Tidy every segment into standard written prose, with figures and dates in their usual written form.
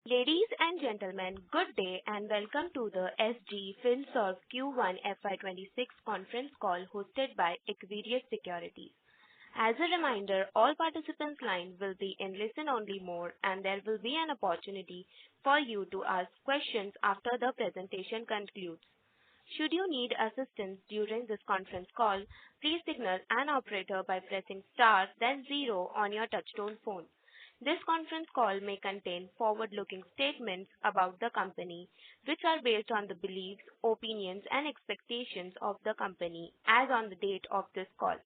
Ladies and gentlemen, good day and welcome to the SG Finserve Q1 FY2026 conference call hosted by Equirus Securities. As a reminder, all participants' lines will be in listen-only mode and there will be an opportunity for you to ask questions after the presentation concludes. Should you need assistance during this conference call, please signal an operator by pressing star then zero on your touchtone phone. This conference call may contain forward-looking statements about the company, which are based on the beliefs, opinions, and expectations of the company as on the date of this call.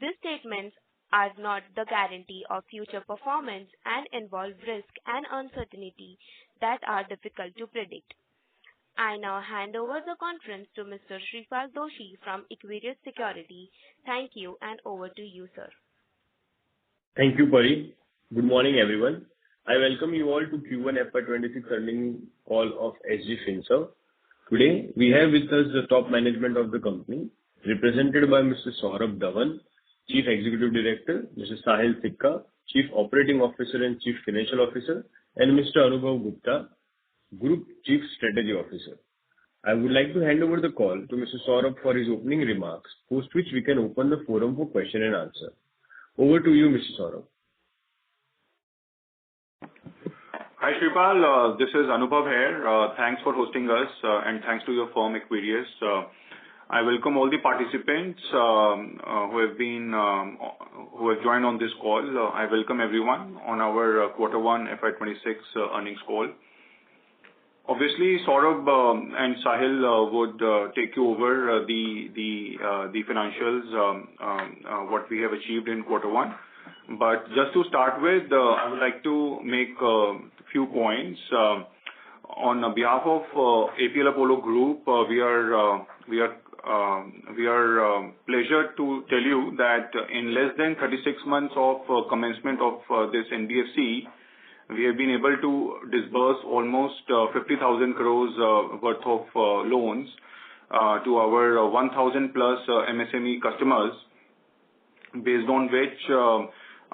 These statements are not the guarantee of future performance and involve risk and uncertainty that are difficult to predict. I now hand over the conference to Mr. Shripal Doshi from Equirus Securities. Thank you and over to you, sir. Thank you, Pari. Good morning, everyone. I welcome you all to Q1 FY26 earnings call of SG Finserve. Today, we have with us the top management of the company, represented by Mr. Saurabh Dhawan, Chief Executive Director, Mr. Sahil Sikka, Chief Operating Officer and Chief Financial Officer, and Mr. Anubhav Gupta, Group Chief Strategy Officer. I would like to hand over the call to Mr. Saurabh for his opening remarks, post which we can open the forum for question and answer. Over to you, Mr. Saurabh. Hi Shripal, this is Anubhav here. Thanks for hosting us and thanks to your firm Equirus. I welcome all the participants who have joined on this call. I welcome everyone on our Q1 FY26 earnings call. Obviously, Saurabh and Sahil would take you over the financials, what we have achieved in Q1. But just to start with, I would like to make a few points. On behalf of APL Apollo Group, we are pleasure to tell you that in less than 36 months of commencement of this NBFC, we have been able to disburse almost 50,000 crores worth of loans to our 1,000 plus MSME customers, based on which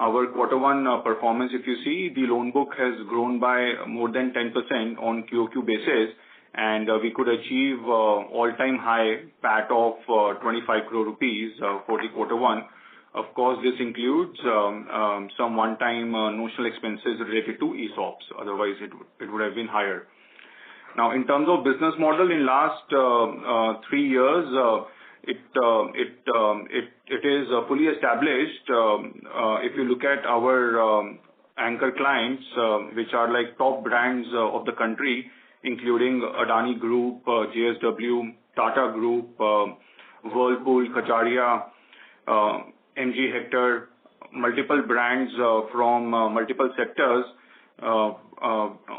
our Q1 performance, if you see, the loan book has grown by more than 10% on QOQ basis, and we could achieve all-time high PAT of 25 crore rupees for the Q1. Of course, this includes some one-time notional expenses related to ESOPs. Otherwise, it would have been higher. Now, in terms of business model, in last 3 years, it is fully established. If you look at our anchor clients, which are like top brands of the country, including Adani Group, JSW, Tata Group, Whirlpool, Kajaria, MG Hector, multiple brands from multiple sectors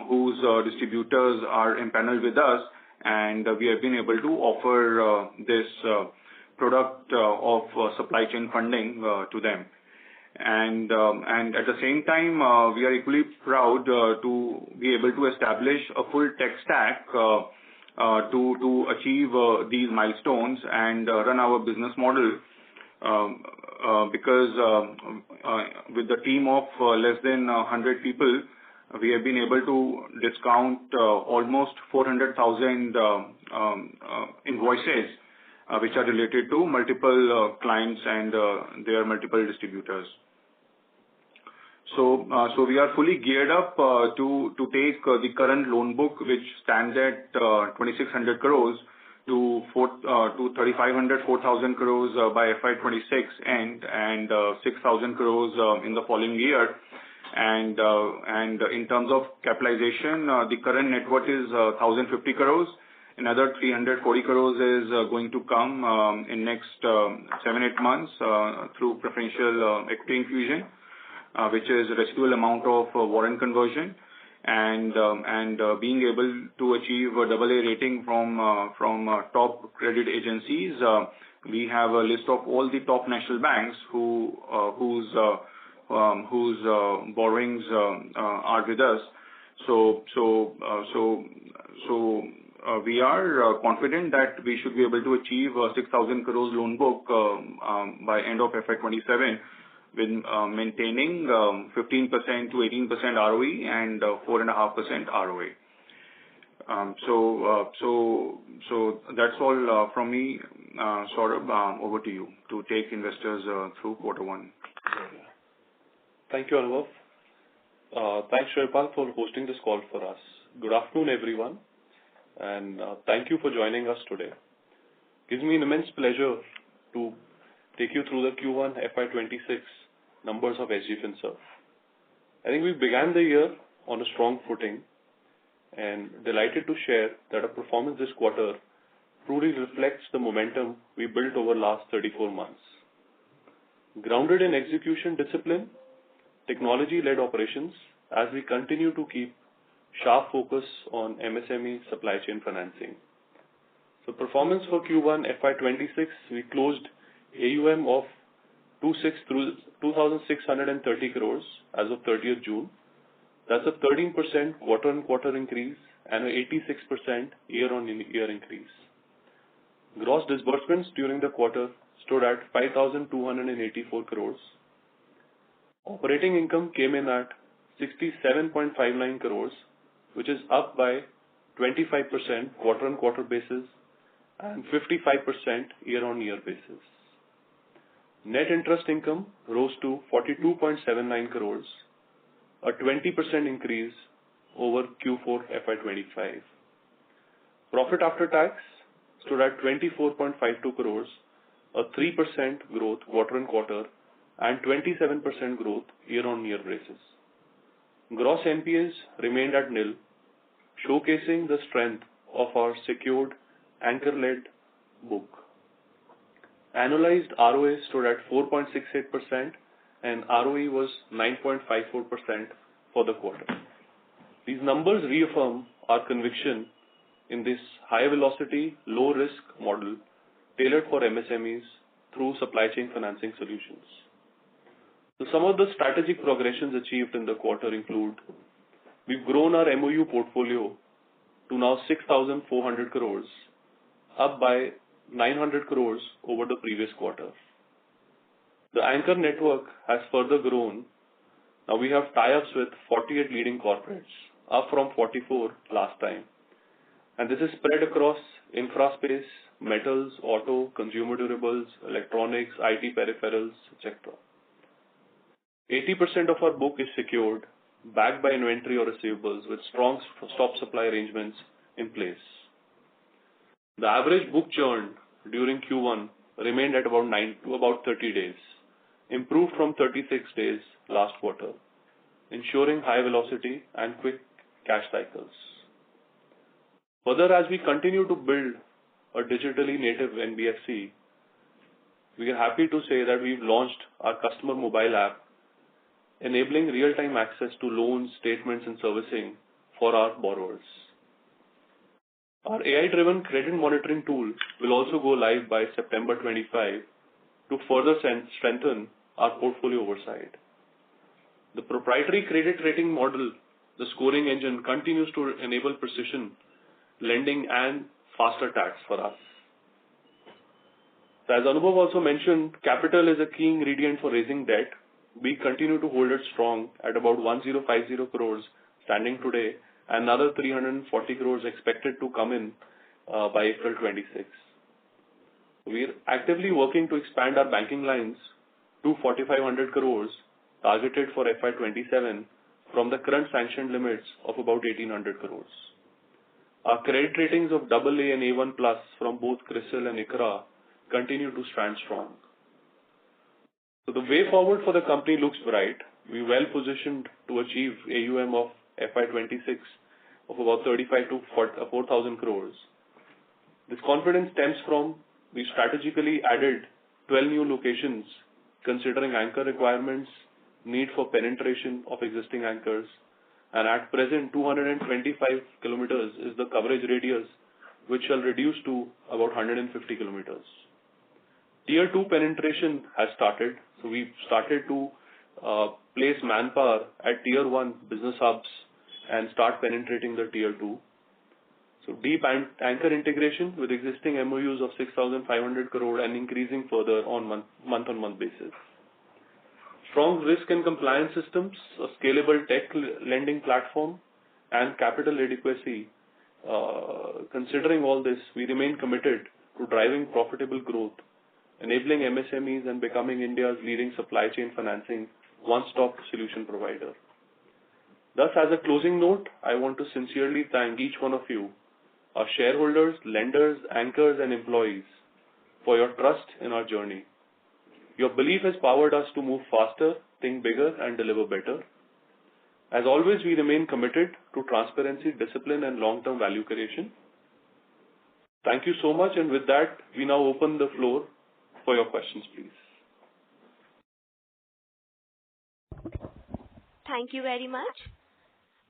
whose distributors are empaneled with us, and we have been able to offer this product of supply chain funding to them. And at the same time, we are equally proud to be able to establish a full tech stack to achieve these milestones and run our business model, because with the team of less than 100 people, we have been able to discount almost 400,000 invoices which are related to multiple clients and their multiple distributors. So we are fully geared up to take the current loan book, which stands at 2,600 crores to 3,500, 4,000 crores by FY26 and 6,000 crores in the following year. And in terms of capitalization, the current net worth is 1,050 crores. Another 340 crores is going to come in next 7-8 months through preferential equity infusion, which is residual amount of warrant conversion, and being able to achieve a AA rating from top credit agencies. We have a list of all the top national banks whose borrowings are with us. So we are confident that we should be able to achieve 6,000 crores loan book by end of FY27 with maintaining 15% to 18% ROE and 4.5% ROA. So that's all from me. Saurabh, over to you to take investors through quarter one. Thank you, Anubhav. Thanks, Shreepal, for hosting this call for us. Good afternoon, everyone, and thank you for joining us today. Gives me an immense pleasure to take you through the Q1 FY26 numbers of SG Finserve. I think we began the year on a strong footing and delighted to share that our performance this quarter truly reflects the momentum we built over the last 34 months. Grounded in execution discipline, technology-led operations, as we continue to keep sharp focus on MSME supply chain financing. So performance for Q1 FY26, we closed AUM of 2,630 crores as of 30th June. That's a 13% quarter-on-quarter increase and an 86% year-on-year increase. Gross disbursements during the quarter stood at 5,284 crores. Operating income came in at 67.59 crores, which is up by 25% quarter-on-quarter basis and 55% year-on-year basis. Net interest income rose to 42.79 crores, a 20% increase over Q4 FY25. Profit after tax stood at 24.52 crores, a 3% growth quarter-on-quarter and 27% growth year-on-year basis. Gross NPAs remained at nil, showcasing the strength of our secured anchor-led book. Annualized ROA stood at 4.68% and ROE was 9.54% for the quarter. These numbers reaffirm our conviction in this high-velocity, low-risk model tailored for MSMEs through supply chain financing solutions. So some of the strategic progressions achieved in the quarter include: we've grown our MOU portfolio to now 6,400 crores, up by 900 crores over the previous quarter. The anchor network has further grown. Now we have tie-ups with 48 leading corporates, up from 44 last time. And this is spread across infra space, metals, auto, consumer durables, electronics, IT peripherals, etc. 80% of our book is secured, backed by inventory or receivables with strong stop supply arrangements in place. The average book churn during Q1 remained at about 30 days, improved from 36 days last quarter, ensuring high velocity and quick cash cycles. Further, as we continue to build a digitally native NBFC, we are happy to say that we've launched our customer mobile app, enabling real-time access to loans, statements, and servicing for our borrowers. Our AI-driven credit monitoring tool will also go live by September 25 to further strengthen our portfolio oversight. The proprietary credit rating model, the scoring engine, continues to enable precision lending and faster tax for us. As Anubhav also mentioned, capital is a key ingredient for raising debt. We continue to hold it strong at about 1,050 crores standing today, and another 340 crores expected to come in by April 26. We are actively working to expand our banking lines to 4,500 crores targeted for FY27 from the current sanctioned limits of about 1,800 crores. Our credit ratings of AA and A1+ from both CRISIL and ICRA continue to stand strong. So the way forward for the company looks bright. We are well positioned to achieve AUM of FY26 of about 35 to 4,000 crores. This confidence stems from we strategically added 12 new locations considering anchor requirements, need for penetration of existing anchors, and at present 225 kilometers is the coverage radius, which shall reduce to about 150 kilometers. Tier 2 penetration has started, so we've started to place manpower at Tier 1 business hubs and start penetrating the Tier 2. So deep anchor integration with existing MOUs of 6,500 crore and increasing further on month-on-month basis. Strong risk and compliance systems, a scalable tech lending platform, and capital adequacy. Considering all this, we remain committed to driving profitable growth, enabling MSMEs and becoming India's leading supply chain financing one-stop solution provider. Thus, as a closing note, I want to sincerely thank each one of you, our shareholders, lenders, anchors, and employees, for your trust in our journey. Your belief has powered us to move faster, think bigger, and deliver better. As always, we remain committed to transparency, discipline, and long-term value creation. Thank you so much, and with that, we now open the floor for your questions, please. Thank you very much.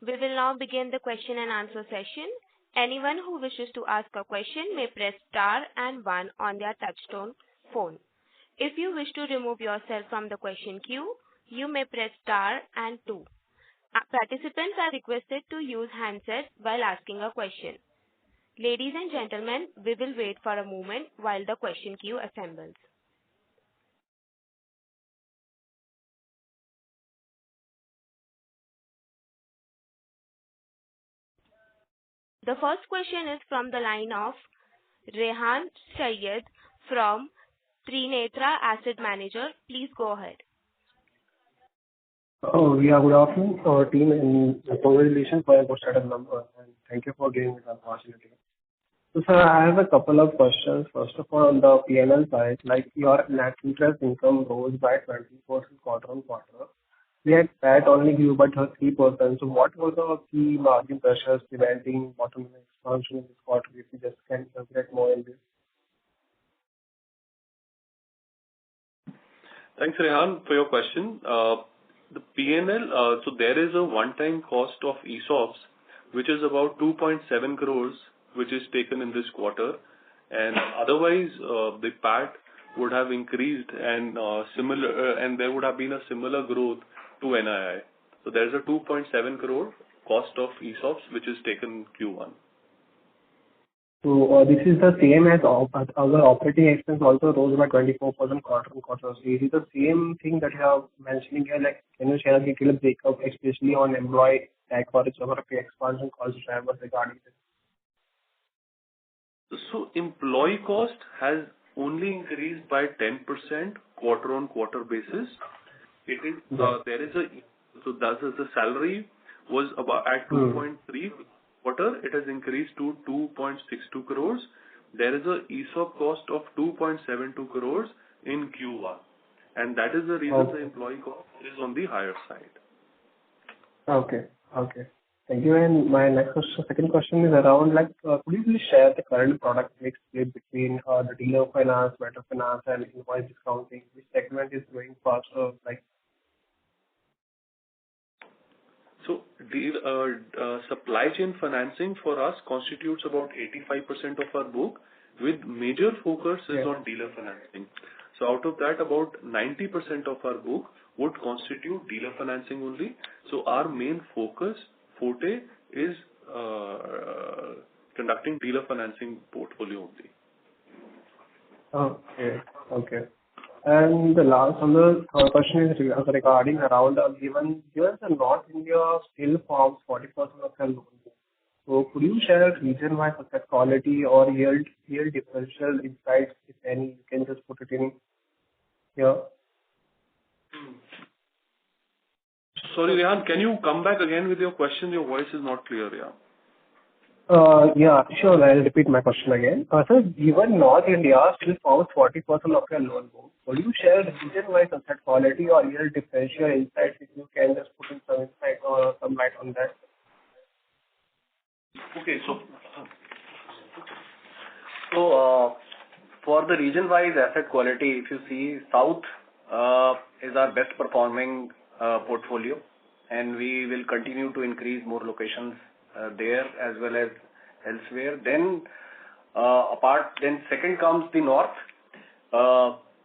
We will now begin the question and answer session. Anyone who wishes to ask a question may press star and 1 on their touchtone phone. If you wish to remove yourself from the question queue, you may press star and 2. Participants are requested to use handsets while asking a question. Ladies and gentlemen, we will wait for a moment while the question queue assembles. The first question is from the line of Rehan Syed from Trinetra Asset Manager. Please go ahead. Oh, yeah, good afternoon, team, and congratulations for a good set of numbers, and thank you for giving me the opportunity. So, sir, I have a couple of questions. First of all, on the P&L side, like your net interest income rose by 20% quarter on quarter. Yet PAT only grew by 3%. So, what were the key margin pressures preventing bottom line expansion in this quarter? If you just can elaborate more in this. Thanks, Rehan, for your question. The P&L, so there is a one-time cost of ESOPs, which is about 2.7 crores, which is taken in this quarter. And otherwise, the PAT would have increased and and there would have been a similar growth to NII. So there's a 2.7 crore cost of ESOPs, which is taken Q1. So this is the same as our operating expense also rose by 24% quarter on quarter. So is it the same thing that you are mentioning here? Like, can you share a detailed breakup, especially on employee tech or geography expansion cost drivers regarding this? So employee cost has only increased by 10% quarter on quarter basis. It is there is a so that's the salary was about at 2.3 quarter. It has increased to 2.62 crores. There is a ESOP cost of 2.72 crores in Q1, and that is the reason the employee cost is on the higher side. Okay. Thank you. And my second question is around, like, could you please share the current product mix split between the dealer finance, vendor finance, and invoice discounting? Which segment is growing faster? Like, so supply chain financing for us constitutes about 85% of our book, with major focus is on dealer financing. So out of that, about 90% of our book would constitute dealer financing only. So our main forte is conducting dealer financing portfolio only. Okay. And the last question is regarding around given the North India still forms 40% of the loan book. So could you share region-wise asset quality or yield differential insights, if any? You can just put it in here. Sorry, Rehan, can you come back again with your question? Your voice is not clear, Yeah, sure. I'll repeat my question again. Sir, given North India still forms 40% of your loan book, could you share region-wise asset quality or yield differential insights, if you can just put in some insight or some light on that? Okay, so for the region-wise asset quality, if you see, South is our best performing portfolio, and we will continue to increase more locations there as well as elsewhere. Then second comes the North.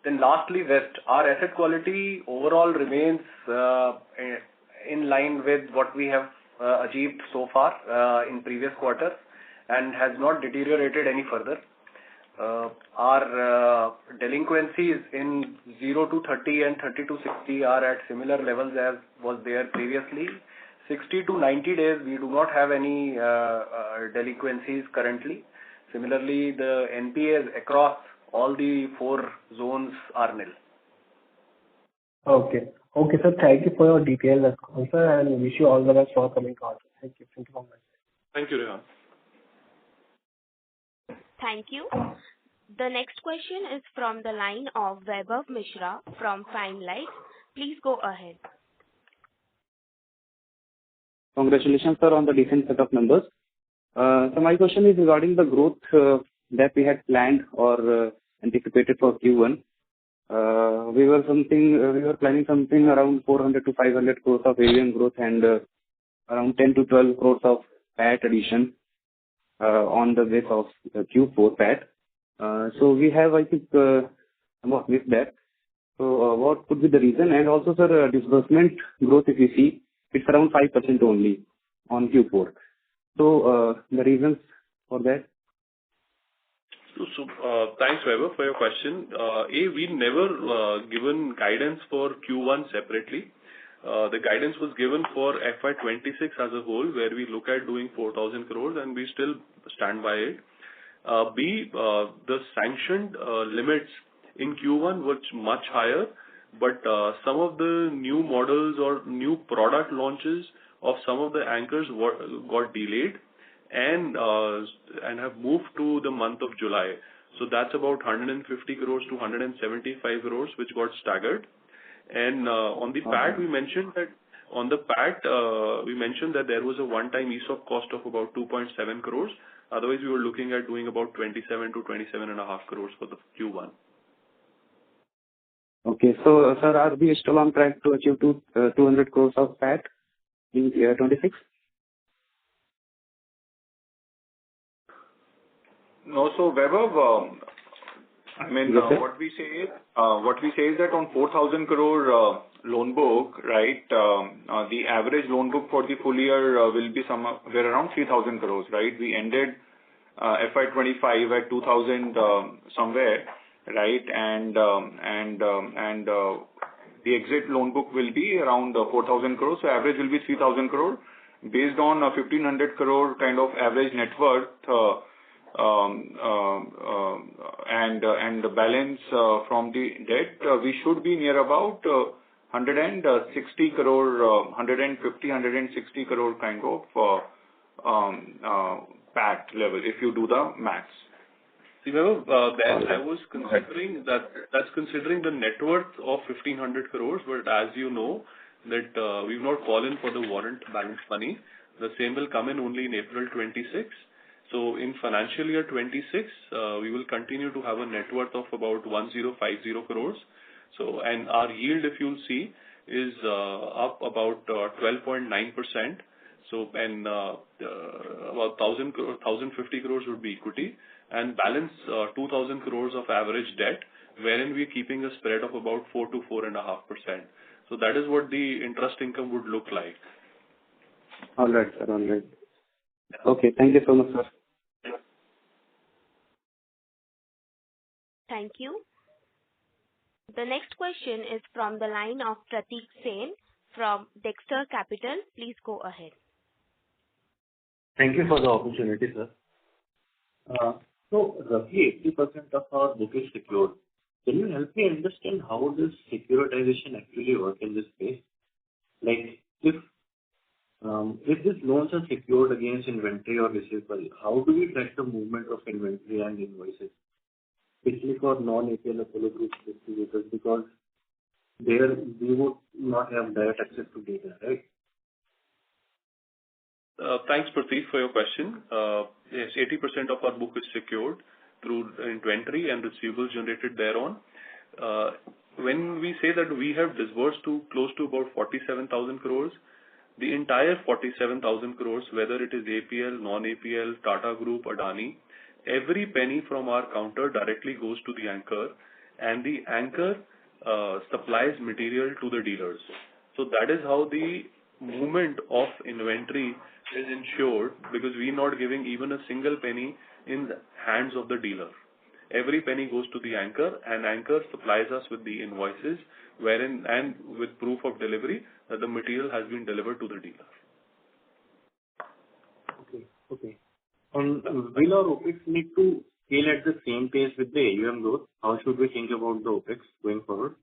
Then lastly, West. Our asset quality overall remains in line with what we have achieved so far in previous quarters, and has not deteriorated any further. Our delinquencies in 0 to 30 and 30 to 60 are at similar levels as was there previously. 60 to 90 days, we do not have any delinquencies currently. Similarly, the NPAs across all the 4 zones are nil. Okay. Okay, sir. Thank you for your detailed answer and wish you all the best for coming quarter. Thank you. Thank you so much. Thank you, Rehan. Thank you. The next question is from the line of Vaibhav Mishra from Fine Light. Please go ahead. Congratulations, sir, on the decent set of numbers. So my question is regarding the growth that we had planned or anticipated for Q1. We were planning something around 400 to 500 crores of AUM growth and around 10 to 12 crores of PAT addition on the base of Q4 PAT. So we have, I think, somewhat missed that. So what could be the reason? And also, sir, disbursement growth, if you see, it's around 5% only on Q4. So the reasons for that? So thanks, Vaibhav, for your question. We never given guidance for Q1 separately. The guidance was given for FY26 as a whole, where we look at doing 4,000 crores, and we still stand by it. The sanctioned limits in Q1 were much higher, but some of the new models or new product launches of some of the anchors got delayed and have moved to the month of July. So that's about 150 crores to 175 crores, which got staggered. And on the PAT, we mentioned that there was a one-time ESOP cost of about 2.7 crores. Otherwise, we were looking at doing about 27 to 27.5 crores for the Q1. Okay. So, sir, are we still on track to achieve 200 crores of PAT in year 26? No, so Vaibhav, Yes, what we say is that on 4,000 crore loan book, right, the average loan book for the full year will be somewhere around 3,000 crores, right? We ended FY25 at 2,000 somewhere, right? And the exit loan book will be around 4,000 crores. So average will be 3,000 crore. Based on 1,500 crore kind of average net worth, and the balance from the debt, we should be near about 160 crore, 150, 160 crore kind of PAT level, if you do the maths. See, I was considering that's considering the net worth of 1,500 crores, but as you know, that we've not fallen for the warrant balance money. The same will come in only in April 26. So in financial year 26, we will continue to have a net worth of about 1,050 crores. So, and our yield, if you'll see, is up about 12.9%. So, and about 1,050 crores would be equity, and balance 2,000 crores of average debt, wherein we're keeping a spread of about 4 to 4.5%. So that is what the interest income would look like. All right, sir. All right. Okay. Thank you so much, sir. Thank you. The next question is from the line of Pratik Sen from Dexter Capital. Please go ahead. Thank you for the opportunity, sir. So roughly 80% of our book is secured. Can you help me understand how this securitization actually works in this space? Like if these loans are secured against inventory or receivable, how do we track the movement of inventory and invoices, especially for non-APL Apollo Group distributors, because there we would not have direct access to data, right? Thanks, Pratik, for your question. Yes, 80% of our book is secured through inventory and receivables generated thereon. When we say that we have disbursed to close to about 47,000 crores, the entire 47,000 crores, whether it is APL, non-APL, Tata Group, Adani, every penny from our counter directly goes to the anchor, and the anchor supplies material to the dealers. So that is how the movement of inventory is ensured, because we are not giving even a single penny in the hands of the dealer. every penny goes to the anchor, and anchor supplies us with the invoices, wherein and with proof of delivery that the material has been delivered to the dealer. Okay. And will our OpEx need to scale at the same pace with the AUM growth? How should we think about the OpEx going forward?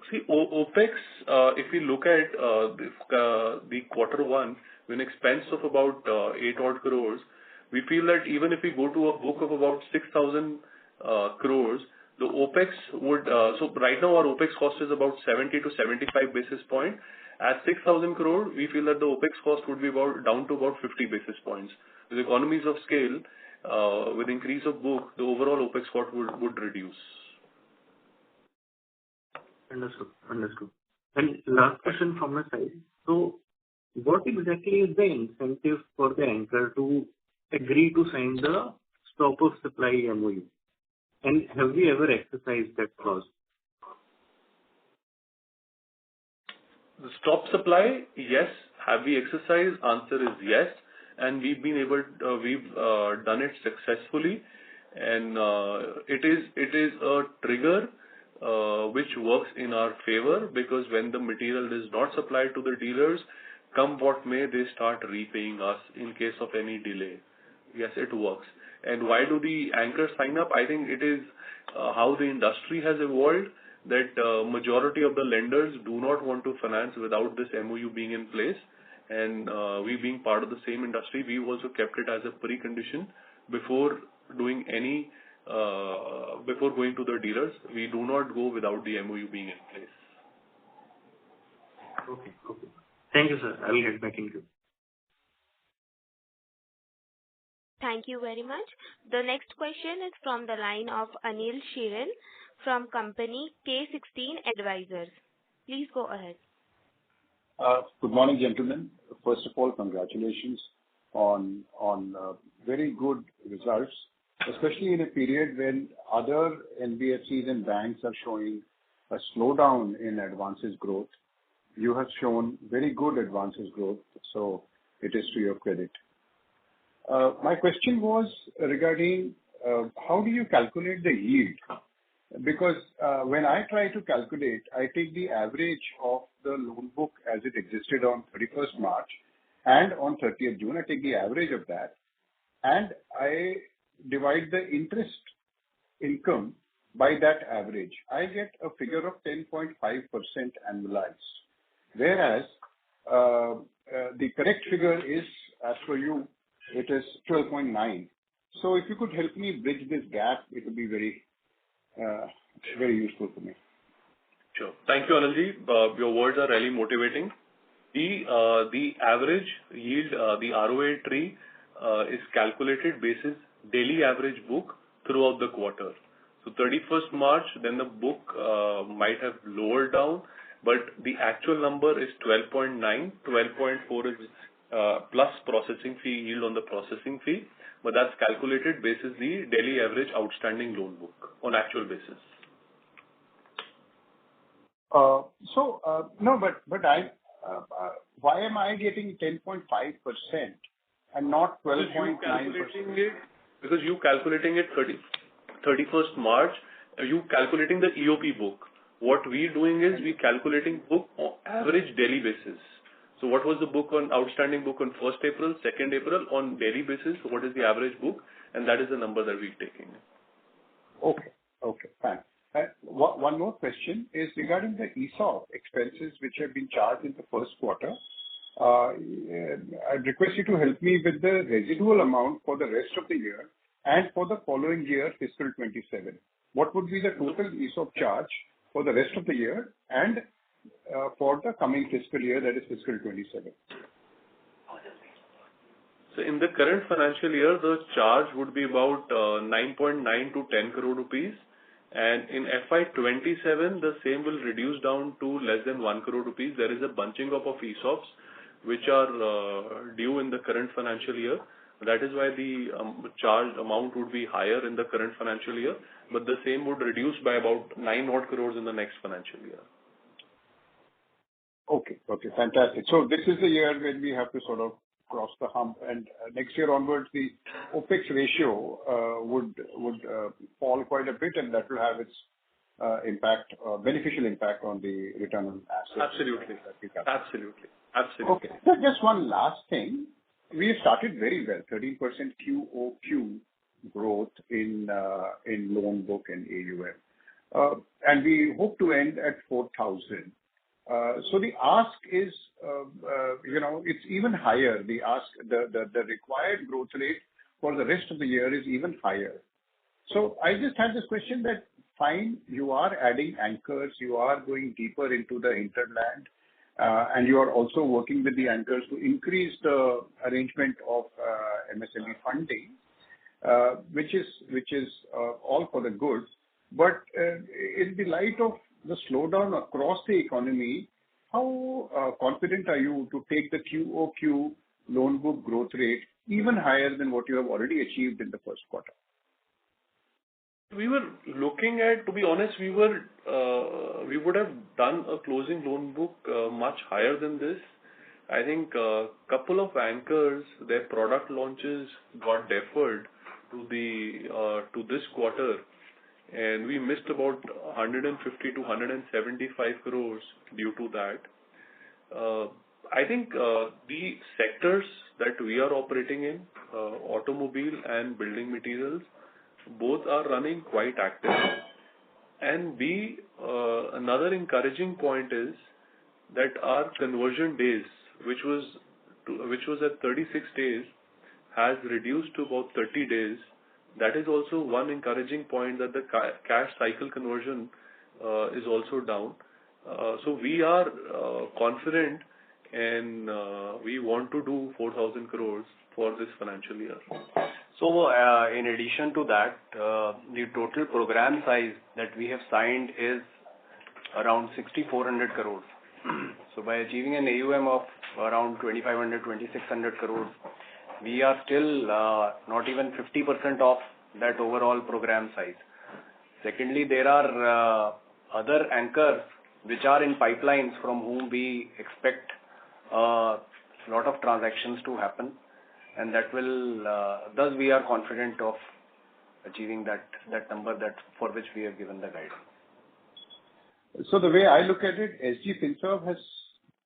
See, OpEx, if we look at the quarter one, with an expense of about 8 odd crores, we feel that even if we go to a book of about 6,000 crores, the OpEx would, so right now our OpEx cost is about 70 to 75 basis point. At 6,000 crore, we feel that the OpEx cost would be down to about 50 basis points. With economies of scale, with increase of book, the overall OpEx cost would reduce. Understood. And last question from my side. So, what exactly is the incentive for the anchor to agree to sign the stop of supply MOU? And have we ever exercised that clause? The stop supply, yes. Have we exercised? Answer is yes. And we've done it successfully. And it is a trigger which works in our favor, because when the material is not supplied to the dealers, come what may, they start repaying us in case of any delay. Yes, it works. And why do the anchors sign up? I think it is how the industry has evolved, that majority of the lenders do not want to finance without this MOU being in place. And we being part of the same industry, we also kept it as a precondition before doing any before going to the dealers. We do not go without the MOU being in place. Okay. Thank you, sir. I will get back in queue. Thank you very much. The next question is from the line of Anil Shirin from company K16 Advisors. Please go ahead. Good morning, gentlemen. First of all, congratulations on very good results, especially in a period when other NBFCs and banks are showing a slowdown in advances growth. You have shown very good advances growth, so it is to your credit. My question was regarding how do you calculate the yield? Because when I try to calculate, I take the average of the loan book as it existed on 31st March and on 30th June. I take the average of that and I divide the interest income by that average. I get a figure of 10.5% annualized, whereas the correct figure is, as per you, it is 12.9. So if you could help me bridge this gap, it would be very useful for me. Sure. Thank you, Anilji. Your words are really motivating. The average yield, the ROA tree, is calculated basis daily average book throughout the quarter. So 31st March, then the book might have lowered down, but the actual number is 12.9. 12.4 is plus processing fee, yield on the processing fee, but that's calculated basis the daily average outstanding loan book on actual basis. No, but I why am I getting 10.5% and not 12.9%? Because you calculating it 31st March, you calculating the EOP book. What we doing is we calculating book on average daily basis. So what was the book on outstanding book on 1st April, 2nd April on daily basis? What is the average book? And that is the number that we're taking. Okay, fine. One more question is regarding the ESOP expenses which have been charged in the first quarter. I'd request you to help me with the residual amount for the rest of the year and for the following year, fiscal 27. What would be the total ESOP charge for the rest of the year and for the coming fiscal year, that is fiscal 27? So in the current financial year, the charge would be about 9.9 to 10 crore rupees. And in FY27, the same will reduce down to less than 1 crore rupees. There is a bunching up of ESOPs which are due in the current financial year. That is why the charge amount would be higher in the current financial year, but the same would reduce by about 9 odd crores in the next financial year. Okay, fantastic. So this is the year when we have to sort of crossed the hump, and next year onwards, the OpEx ratio would fall quite a bit, and that will have its beneficial impact on the return on assets. Absolutely. Absolutely. Okay. So just one last thing. We have started very well, 13% QOQ growth in loan book and AUM. And we hope to end at 4,000. So the ask is, it's even higher. The ask, the required growth rate for the rest of the year is even higher. So I just had this question that, fine, you are adding anchors, you are going deeper into the hinterland, and you are also working with the anchors to increase the arrangement of MSME funding, which is all for the good. But in the light of the slowdown across the economy, how confident are you to take the QOQ loan book growth rate even higher than what you have already achieved in the first quarter? We were looking at, to be honest, we would have done a closing loan book much higher than this. I think a couple of anchors, their product launches got deferred to this quarter, and we missed about 150 to 175 crores due to that. I think the sectors that we are operating in, automobile and building materials, both are running quite active. And another encouraging point is that our conversion days, which was at 36 days, has reduced to about 30 days. That is also one encouraging point, that the cash cycle conversion is also down. So we are confident, and we want to do 4,000 crores for this financial year. So in addition to that, the total program size that we have signed is around 6,400 crores. So by achieving an AUM of around 2,500, 2,600 crores, we are still not even 50% of that overall program size. Secondly, there are other anchors which are in pipelines from whom we expect a lot of transactions to happen, and that will, thus we are confident of achieving that number for which we have given the guidance. So the way I look at it, SG Finserve has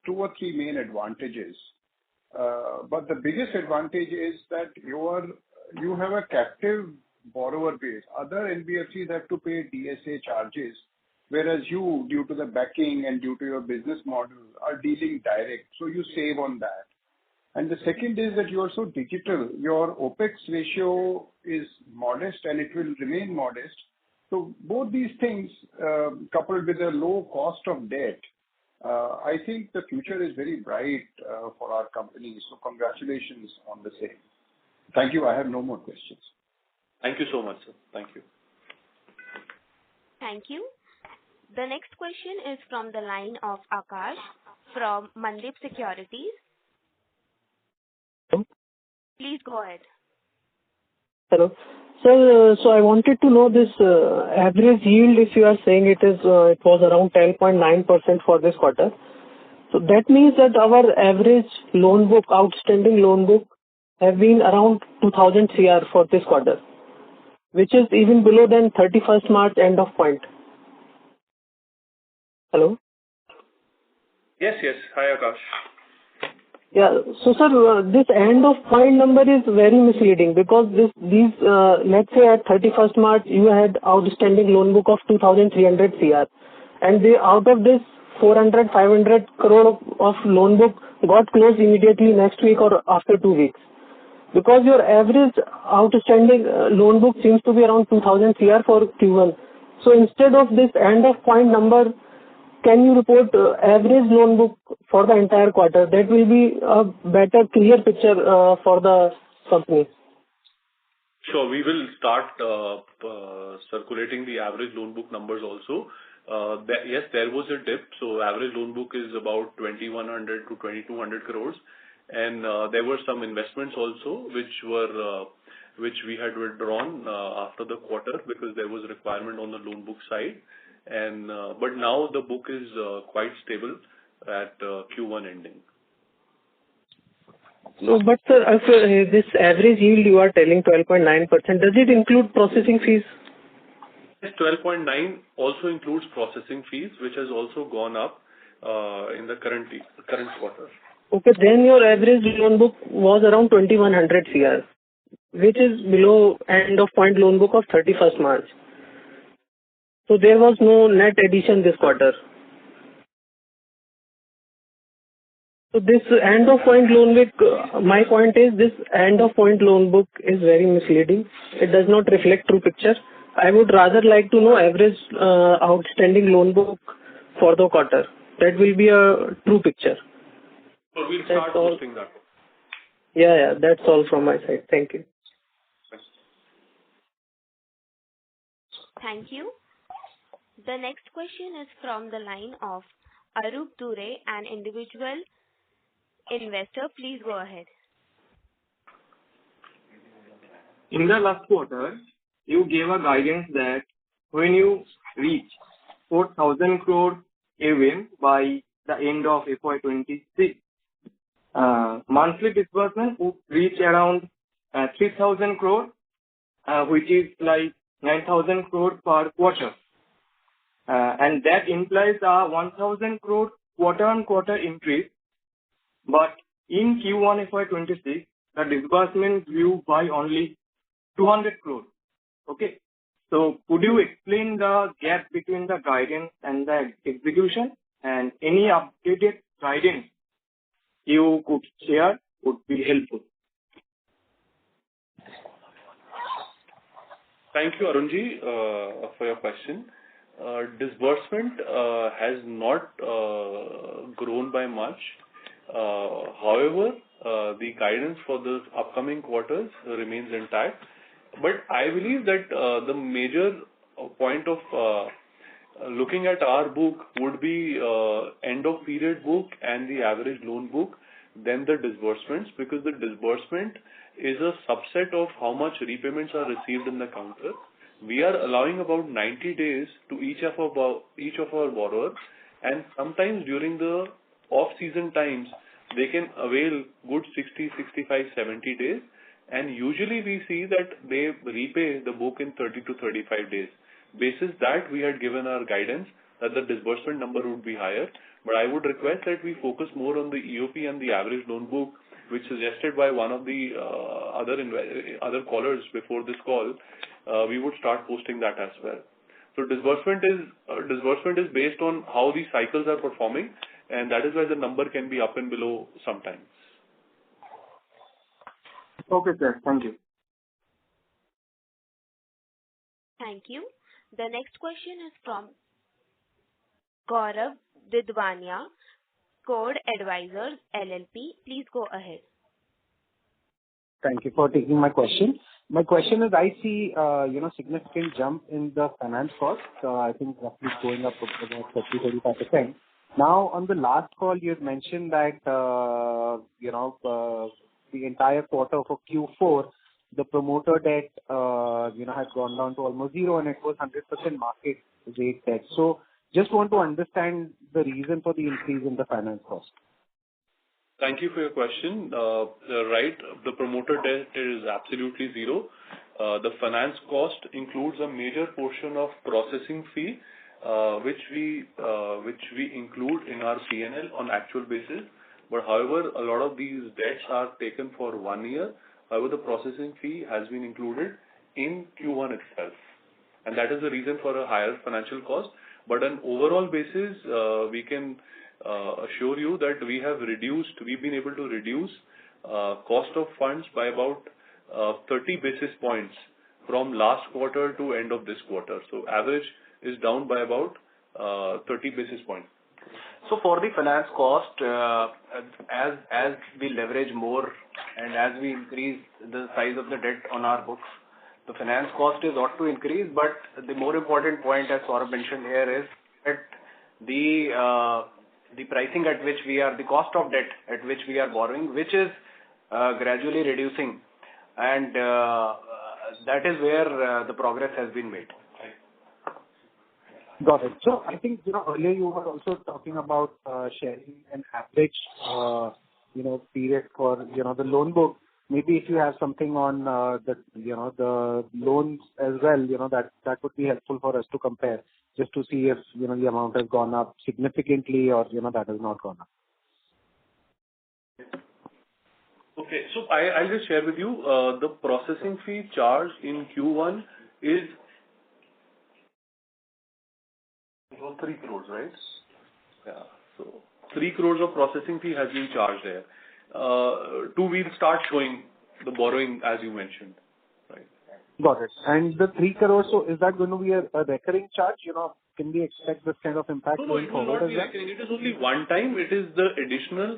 2 or 3 main advantages. But the biggest advantage is that you have a captive borrower base. Other NBFCs have to pay DSA charges, whereas you, due to the backing and due to your business model, are dealing direct. So you save on that. And the second is that you are so digital. Your OpEx ratio is modest, and it will remain modest. So both these things, coupled with a low cost of debt, I think the future is very bright for our company. So congratulations on the same. Thank you. I have no more questions. Thank you so much, sir. Thank you. Thank you. The next question is from the line of Akash from Mandip Securities. Please go ahead. Hello. Sir, so I wanted to know this average yield, if you are saying it was around 10.9% for this quarter. So that means that our average loan book, outstanding loan book, have been around 2,000 CR for this quarter, which is even below than 31st March end of point. Hello? Yes. Hi, Akash. Yeah. So, sir, this end of point number is very misleading, because these let's say at 31st March, you had outstanding loan book of 2,300 CR. And out of this, 400, 500 crore of loan book got closed immediately next week or after 2 weeks. Because your average outstanding loan book seems to be around 2,000 CR for Q1. So instead of this end of point number, can you report average loan book for the entire quarter? That will be a better, clear picture for the company. Sure, we will start circulating the average loan book numbers also. Yes, there was a dip. So average loan book is about 2,100 to 2,200 crores. And there were some investments also which we had withdrawn after the quarter, because there was a requirement on the loan book side. And but now the book is quite stable at Q1 ending. No, but sir, if this average yield you are telling 12.9%, does it include processing fees? Yes, 12.9 also includes processing fees, which has also gone up in the current quarter. Okay, then your average loan book was around 2100 CR, which is below end of point loan book of 31st March. So there was no net addition this quarter. So this end of point loan book, my point is this end of point loan book is very misleading. It does not reflect true picture. I would rather like to know average outstanding loan book for the quarter. That will be a true picture. So we'll start posting that. Yeah, that's all from my side. Thank you. Thank you. The next question is from the line of Arup Dure, an individual investor. Please go ahead. In the last quarter, you gave a guidance that when you reach 4,000 crore AUM by the end of FY26, monthly disbursement would reach around 3,000 crore, which is like 9,000 crore per quarter. And that implies a 1,000 crore quarter-on-quarter increase. But in Q1 FY26, the disbursement grew by only 200 crore. Okay. So could you explain the gap between the guidance and the execution, and any updated guidance you could share would be helpful. Thank you, Arunji, for your question. Disbursement has not grown by much. However, the guidance for the upcoming quarters remains intact. But I believe that the major point of looking at our book would be end of period book and the average loan book, then the disbursements, because the disbursement is a subset of how much repayments are received in the counter. We are allowing about 90 days to each of our borrowers, and sometimes during the off-season times, they can avail good 60, 65, 70 days. And usually we see that they repay the book in 30 to 35 days. Basis that we had given our guidance that the disbursement number would be higher. But I would request that we focus more on the EOP and the average loan book, which suggested by one of the other callers before this call. We would start posting that as well. So disbursement is based on how the cycles are performing, and that is why the number can be up and below sometimes. Okay, sir. Thank you. Thank you. The next question is from Gaurav Didwania, Code Advisors LLP. Please go ahead. Thank you for taking my question. My question is, I see significant jump in the finance cost. I think roughly going up about 30-35%. Now, on the last call, you had mentioned that the entire quarter for Q4, the promoter debt had gone down to almost zero, and it was 100% market rate debt. So, just want to understand the reason for the increase in the finance cost. Thank you for your question. Right, the promoter debt is absolutely zero. The finance cost includes a major portion of processing fee, which we include in our P&L on actual basis. But however, a lot of these debts are taken for 1 year. However, the processing fee has been included in Q1 itself, and that is the reason for a higher financial cost. But on overall basis, we can assure you that we've been able to reduce cost of funds by about 30 basis points from last quarter to end of this quarter. So average is down by about 30 basis points. So for the finance cost, as we leverage more and as we increase the size of the debt on our books, the finance cost is ought to increase. But the more important point, as Saurabh mentioned here, is that the pricing at which the cost of debt at which we are borrowing, which is gradually reducing, and that is where the progress has been made. Got it. So I think earlier you were also talking about sharing an average period for, the loan book. Maybe if you have something on the loans as well, that would be helpful for us to compare, just to see if, the amount has gone up significantly or, that has not gone up. Okay. So I'll just share with you, the processing fee charged in Q1 is 3 crores, right? Yeah. So 3 crores of processing fee has been charged there. We'll start showing the borrowing as you mentioned, right? Got it. And the 3 crores, so is that going to be a recurring charge? Can we expect this kind of impact going forward as well? It is only one time. It is the additional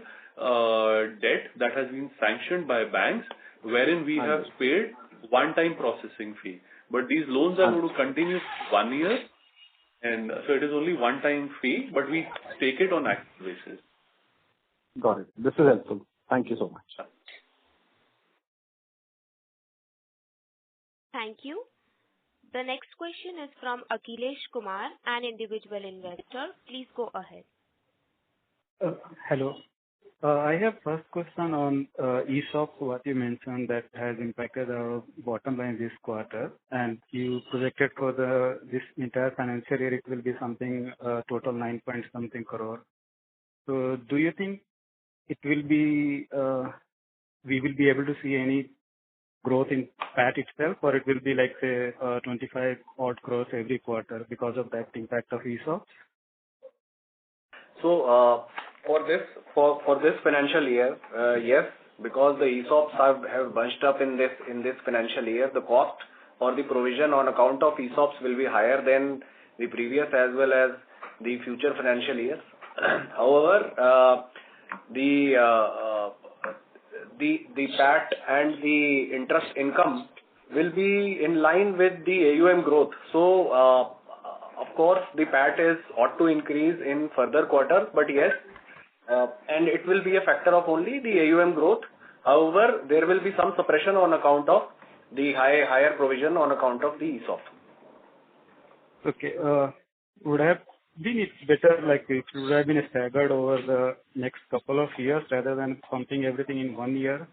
debt that has been sanctioned by banks, wherein we have paid one-time processing fee. But these loans are going to continue 1 year, and so it is only one-time fee, but we take it on active basis. Got it. This is helpful. Thank you so much. Thank you. The next question is from Akhilesh Kumar, an individual investor. Please go ahead. Hello. I have first question on ESOP, what you mentioned that has impacted our bottom line this quarter, and you projected for this entire financial year it will be something total 9 point something crore. So do you think it will be we will be able to see any growth in PAT itself, or it will be like say 25 odd crores every quarter because of that impact of ESOP? So for this financial year, yes, because the ESOPs have bunched up in this financial year, the cost or the provision on account of ESOPs will be higher than the previous as well as the future financial years. However, the PAT and the interest income will be in line with the AUM growth. So, of course, the PAT ought to increase in further quarters, but yes, and it will be a factor of only the AUM growth. However, there will be some suppression on account of the higher provision on account of the ESOP. Okay. Would have been it better, like it would have been staggered over the next couple of years rather than pumping everything in 1 year?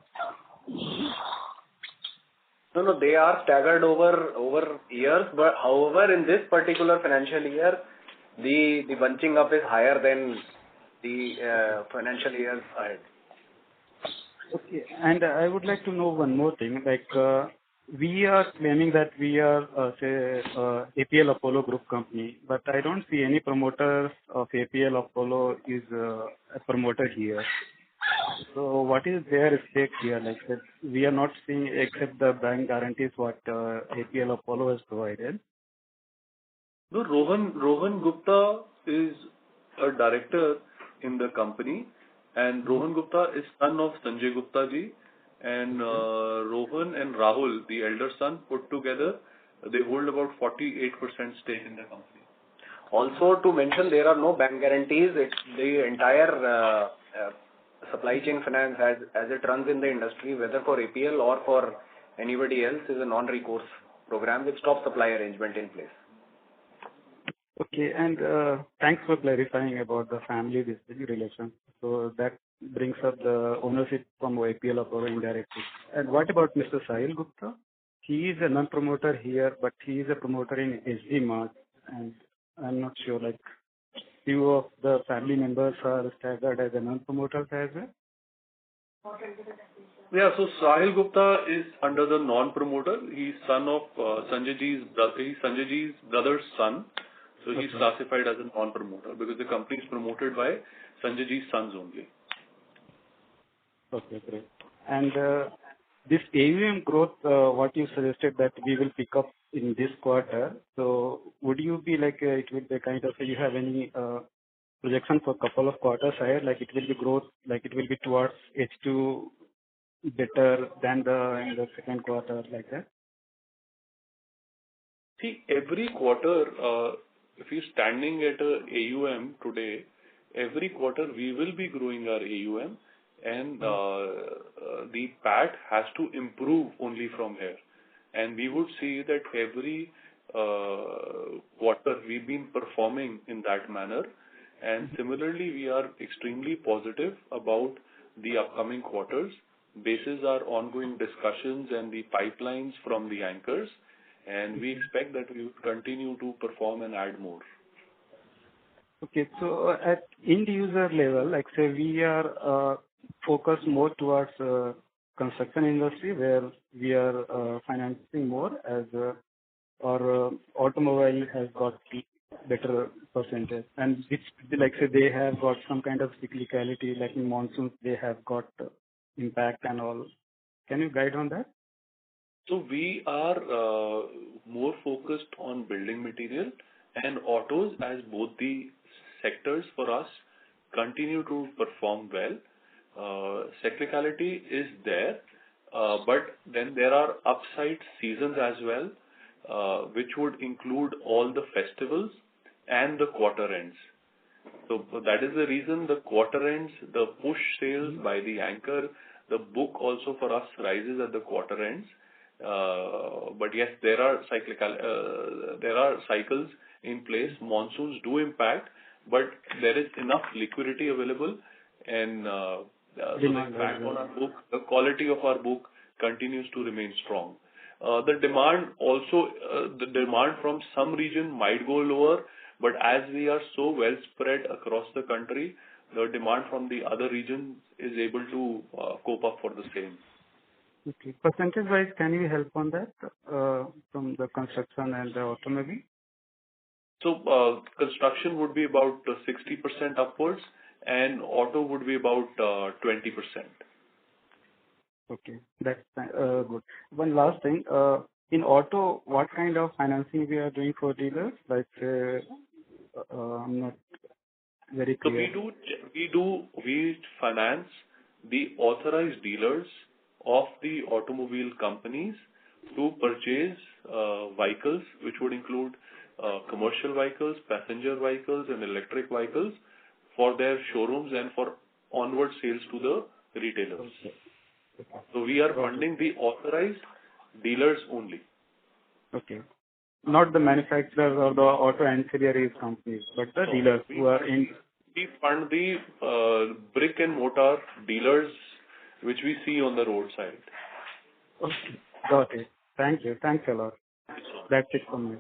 No, they are staggered over years, but however, in this particular financial year, the bunching up is higher than the financial years ahead. Okay, and I would like to know one more thing, like we are claiming that we are, say, APL Apollo Group company, but I don't see any promoters of APL Apollo is a promoter here. So what is their stake here? Like that we are not seeing except the bank guarantees what APL Apollo has provided. No, Rohan Gupta is a director in the company, and Rohan Gupta is son of Sanjay Gupta ji. And Rohan and Rahul, the elder son, put together, they hold about 48% stake in the company. Also, to mention, there are no bank guarantees. It's the entire supply chain finance as it runs in the industry, whether for APL or for anybody else, is a non-recourse program with stop supply arrangement in place. Okay, and thanks for clarifying about the family relation. So that brings up the ownership from APL Apollo indirectly. And what about Mr. Sahil Gupta? He is a non-promoter here, but he is a promoter in SD Mart, and I'm not sure, like, few of the family members are staggered as a non-promoters as well? Yeah, so Sahil Gupta is under the non-promoter. He's son of Sanjay ji's brother's son. So he's classified as a non-promoter because the company is promoted by Sanjay ji's sons only. Okay, great. And this AUM growth, what you suggested that we will pick up in this quarter. So would you be like, it will be kind of, you have any projection for a couple of quarters ahead, like it will be growth, like it will be towards H2 better than in the second quarter, like that? See, every quarter, if you're standing at a AUM today, every quarter we will be growing our AUM, and the PAT has to improve only from here. And we would see that every quarter we've been performing in that manner. And similarly, we are extremely positive about the upcoming quarters, basis our ongoing discussions and the pipelines from the anchors, and we expect that we will continue to perform and add more. Okay. So at end user level, like say we are focused more towards construction industry where we are financing more as or automobile has got better percentage, and which like say they have got some kind of cyclicality, like in monsoons they have got impact and all. Can you guide on that? So we are more focused on building material and autos, as both the sectors for us continue to perform well. Cyclicality is there, but then there are upside seasons as well, which would include all the festivals and the quarter ends. So that is the reason the quarter ends, the push sales by the anchor, the book also for us rises at the quarter ends. But yes, there are cycles in place. Monsoons do impact, but there is enough liquidity available, and so the impact on our book, the quality of our book continues to remain strong. The demand also, the demand from some region might go lower, but as we are so well spread across the country, the demand from the other regions is able to cope up for the same. Okay. Percentage-wise, can you help on that from the construction and the automobile? So construction would be about 60% upwards, and auto would be about 20%. Okay, that's good. One last thing. In auto, what kind of financing we are doing for dealers? Like, I'm not very clear. So we finance the authorized dealers of the automobile companies to purchase vehicles, which would include commercial vehicles, passenger vehicles, and electric vehicles for their showrooms and for onward sales to the retailers. Okay. So we are funding the authorized dealers only. Okay. Not the manufacturers or the auto ancillary companies, but the dealers who are in. We fund the brick and mortar dealers which we see on the roadside. Okay. Got it. Thank you. Thanks a lot. That's it from me.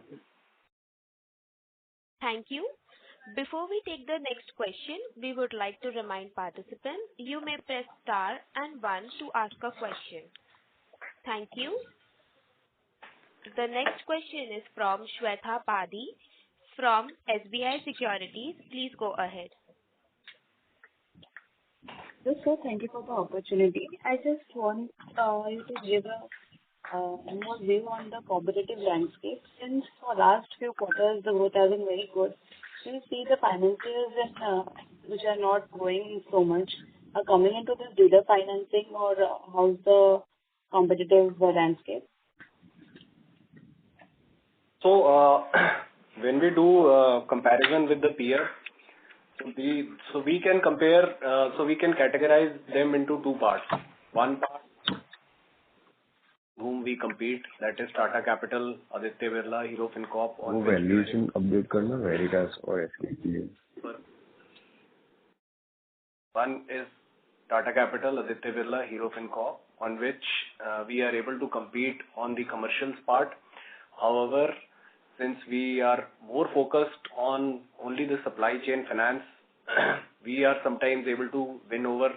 Thank you. Before we take the next question, we would like to remind participants you may press star and 1 to ask a question. Thank you. The next question is from Shweta Padi from SBI Securities. Please go ahead. Yes, sir. Thank you for the opportunity. I just want you to give a more view on the competitive landscape. Since for last few quarters, the growth has been very good. Do you see the financiers which are not growing so much are coming into this dealer financing, or how's the competitive landscape? So when we do comparison with the peer, so we can compare, so we can categorize them into two parts. One part whom we compete, that is Tata Capital, Aditya Birla, Hero FinCorp. Valuation update करना Veritas और SKP. One is Tata Capital, Aditya Birla, Hero FinCorp, on which we are able to compete on the commercials part. However, since we are more focused on only the supply chain finance, we are sometimes able to win over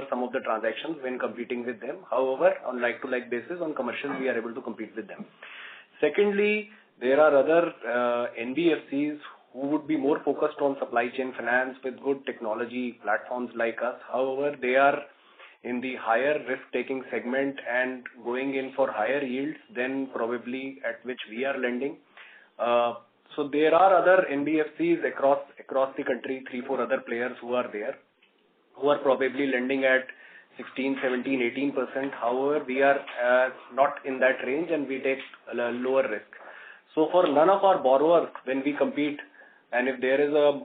some of the transactions when competing with them. However, on like-to-like basis, on commercial, we are able to compete with them. Secondly, there are other NBFCs who would be more focused on supply chain finance with good technology platforms like us. However, they are in the higher risk-taking segment and going in for higher yields than probably at which we are lending. So there are other NBFCs across the country, 3-4 other players who are there, who are probably lending at 16, 17, 18%. However, we are not in that range and we take a lower risk. So for none of our borrowers, when we compete, and if there is a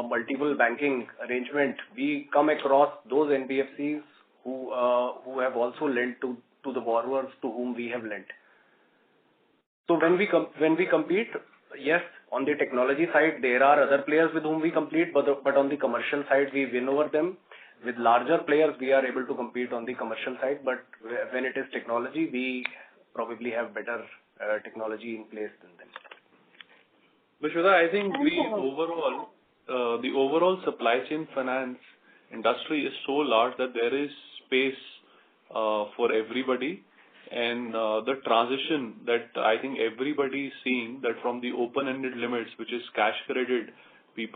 multiple banking arrangement, we come across those NBFCs who have also lent to the borrowers to whom we have lent. So when we compete, yes, on the technology side, there are other players with whom we compete, but on the commercial side, we win over them. with larger players, we are able to compete on the commercial side, but when it is technology, we probably have better technology in place than them. But Shweta, I think the overall supply chain finance industry is so large that there is space for everybody, and the transition that I think everybody is seeing, that from the open-ended limits, which is cash credit, the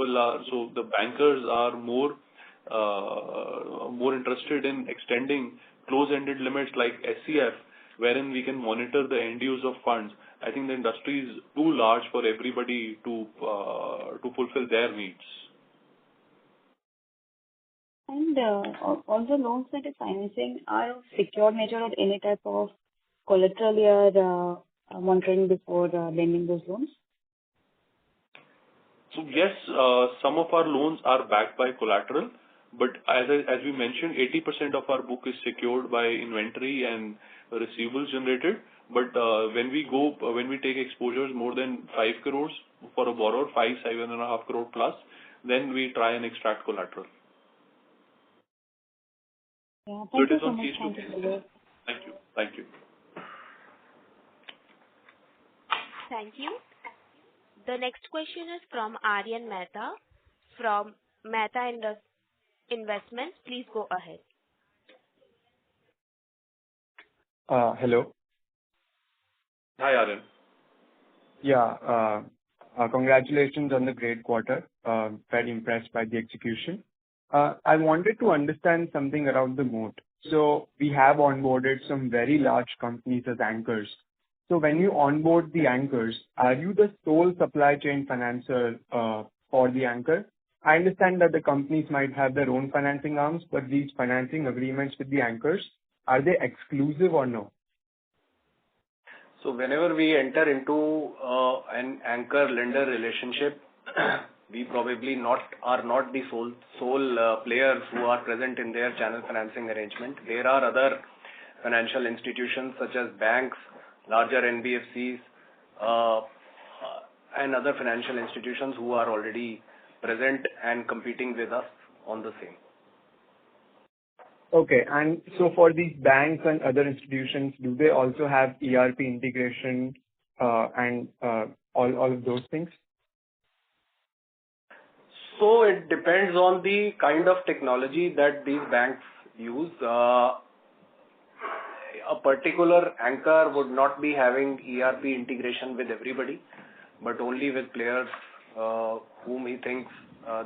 bankers are more interested in extending close-ended limits like SCF, wherein we can monitor the end use of funds. I think the industry is too large for everybody to fulfill their needs. And all the loans that is financing are of secured nature or any type of collateral you are monitoring before lending those loans? So yes, some of our loans are backed by collateral, but as we mentioned, 80% of our book is secured by inventory and receivables generated. But when we take exposures more than 5 crores for a borrower, 7.5 crore plus, then we try and extract collateral. Yeah, thank you so much. Thank you. Thank you. Thank you. The next question is from Aryan Mehta from Mehta Investments. Please go ahead. Hello. Hi, Aryan. Yeah. Congratulations on the great quarter. Very impressed by the execution. I wanted to understand something around the moat. So we have onboarded some very large companies as anchors. So when you onboard the anchors, are you the sole supply chain financer for the anchor? I understand that the companies might have their own financing arms, but these financing agreements with the anchors, are they exclusive or no? So whenever we enter into an anchor-lender relationship, we probably are not the sole players who are present in their channel financing arrangement. There are other financial institutions such as banks, larger NBFCs, and other financial institutions who are already present and competing with us on the same. Okay. And so for these banks and other institutions, do they also have ERP integration and all of those things? So it depends on the kind of technology that these banks use. A particular anchor would not be having ERP integration with everybody, but only with players whom he thinks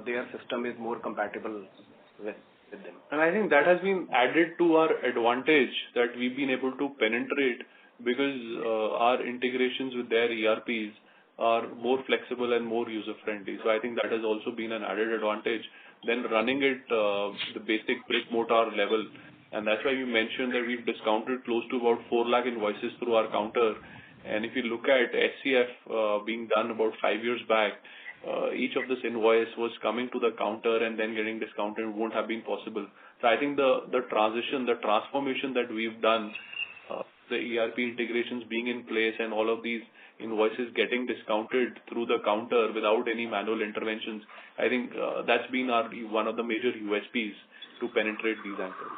their system is more compatible with them. And I think that has been added to our advantage, that we've been able to penetrate because our integrations with their ERPs are more flexible and more user-friendly. So I think that has also been an added advantage than running it the basic brick mortar level. And that's why we mentioned that we've discounted close to about 4 lakh invoices through our counter. And if you look at SCF being done about 5 years back, each of this invoice was coming to the counter and then getting discounted won't have been possible. So I think the transition, the transformation that we've done, the ERP integrations being in place and all of these invoices getting discounted through the counter without any manual interventions, I think that's been one of the major USPs to penetrate these anchors.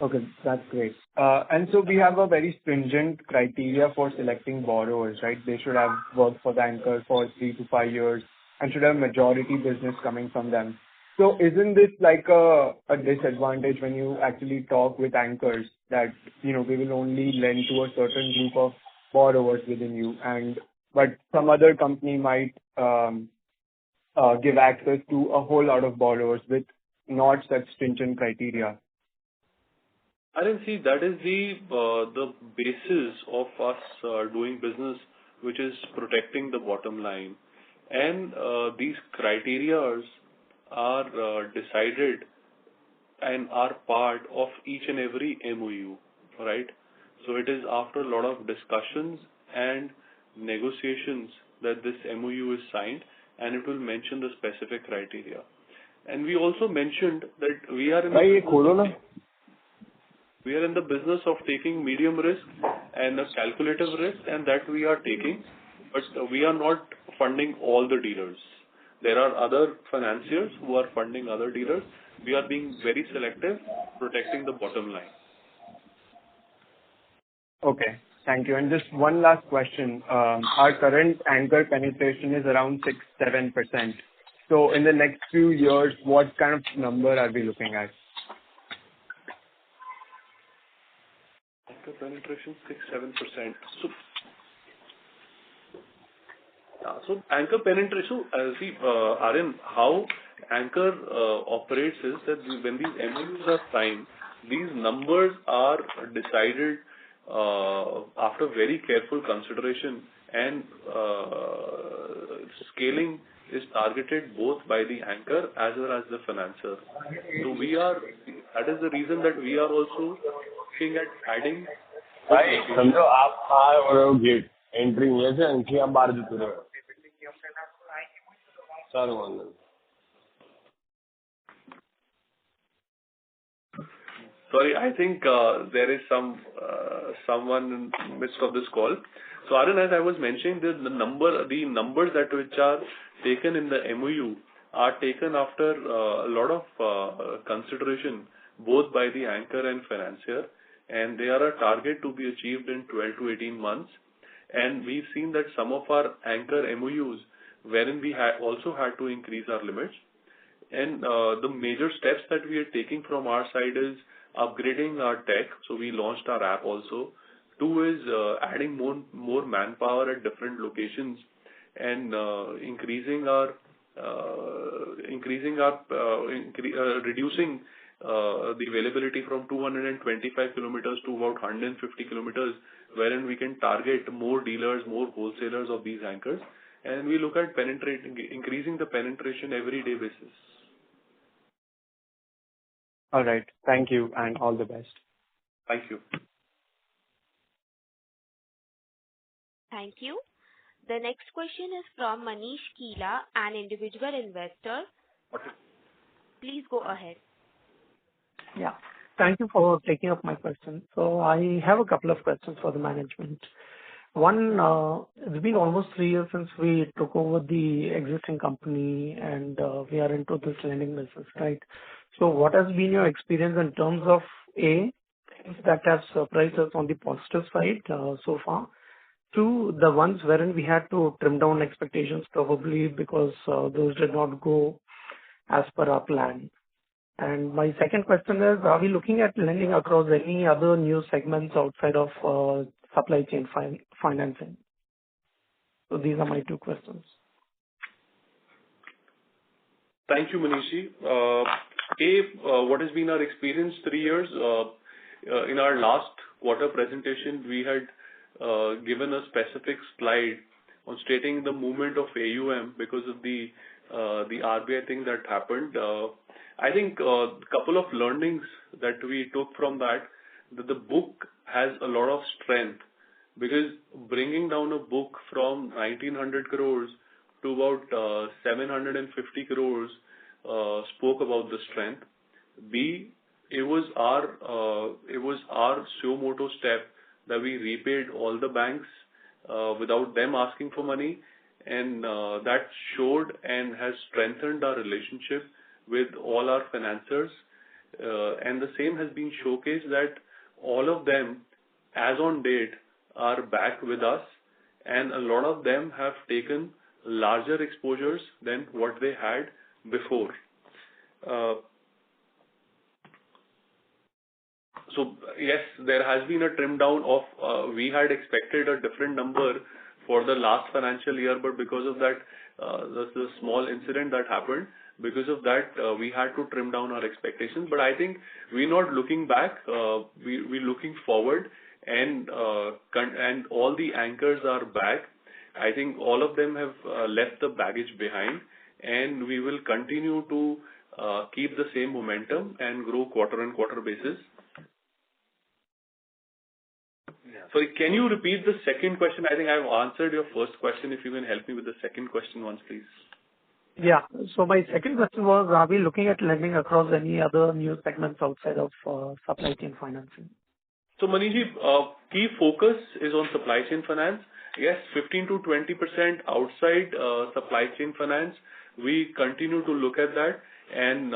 Okay, that's great. And so we have a very stringent criteria for selecting borrowers, right? They should have worked for the anchor for 3 to 5 years and should have majority business coming from them. So isn't this like a disadvantage when you actually talk with anchors that, we will only lend to a certain group of borrowers within you, but some other company might give access to a whole lot of borrowers with not such stringent criteria? I think, see, that is the basis of us doing business, which is protecting the bottom line. And these criteria are decided and are part of each and every MOU, right? So it is after a lot of discussions and negotiations that this MOU is signed, and it will mention the specific criteria. And we also mentioned that we are in the business of taking medium risk and a calculative risk, and that we are taking, but we are not funding all the dealers. There are other financiers who are funding other dealers. We are being very selective, protecting the bottom line. Okay. Thank you. And just one last question. Our current anchor penetration is around 6-7%. So in the next few years, what kind of number are we looking at? Anchor penetration 6-7%. So anchor penetration, Aryan, how anchor operates is that when these MOUs are signed, these numbers are decided after very careful consideration, and scaling is targeted both by the anchor as well as the financer. So that is the reason that we are also looking at adding. समझो आप आ रहे हो gate entry में से अंकी आप बाहर जते रहे हो सारे वाले Sorry, I think there is someone in the midst of this call. So Arun, as I was mentioning, the numbers which are taken in the MOU are taken after a lot of consideration both by the anchor and financier, and they are a target to be achieved in 12 to 18 months. And we've seen that some of our anchor MOUs, wherein we also had to increase our limits. And the major steps that we are taking from our side is upgrading our tech. So we launched our app also. 2 is adding more manpower at different locations and reducing the availability from 225 kilometers to about 150 kilometers, wherein we can target more dealers, more wholesalers of these anchors. And we look at increasing the penetration every day basis. All right. Thank you and all the best. Thank you. Thank you. The next question is from Manish Keela, an individual investor. Please go ahead. Yeah. Thank you for taking up my question. So I have a couple of questions for the management. One, it's been almost 3 years since we took over the existing company and we are into this lending business, right? So what has been your experience in terms of things that have surprised us on the positive side so far? 2, the ones wherein we had to trim down expectations probably because those did not go as per our plan. And my second question is, are we looking at lending across any other new segments outside of supply chain financing? So these are my 2 questions. Thank you, Manishi. What has been our experience 3 years? In our last quarter presentation, we had given a specific slide on stating the movement of AUM because of the RBI thing that happened. I think a couple of learnings that we took from that the book has a lot of strength, because bringing down a book from 1900 crores to about 750 crores spoke about the strength. B, it was our suo moto step that we repaid all the banks without them asking for money, and that showed and has strengthened our relationship with all our financiers. And the same has been showcased that all of them, as on date, are back with us, and a lot of them have taken larger exposures than what they had before. So yes, there has been a trim down of, we had expected a different number for the last financial year, but because of that, the small incident that happened, because of that, we had to trim down our expectations. But I think we're not looking back, we're looking forward, and all the anchors are back. I think all of them have left the baggage behind, and we will continue to keep the same momentum and grow quarter on quarter basis. Sorry, can you repeat the second question? I think I've answered your first question. If you can help me with the second question once, please. Yeah. So my second question was, are we looking at lending across any other new segments outside of supply chain financing? So Maniji, key focus is on supply chain finance. Yes, 15 to 20% outside supply chain finance, we continue to look at that and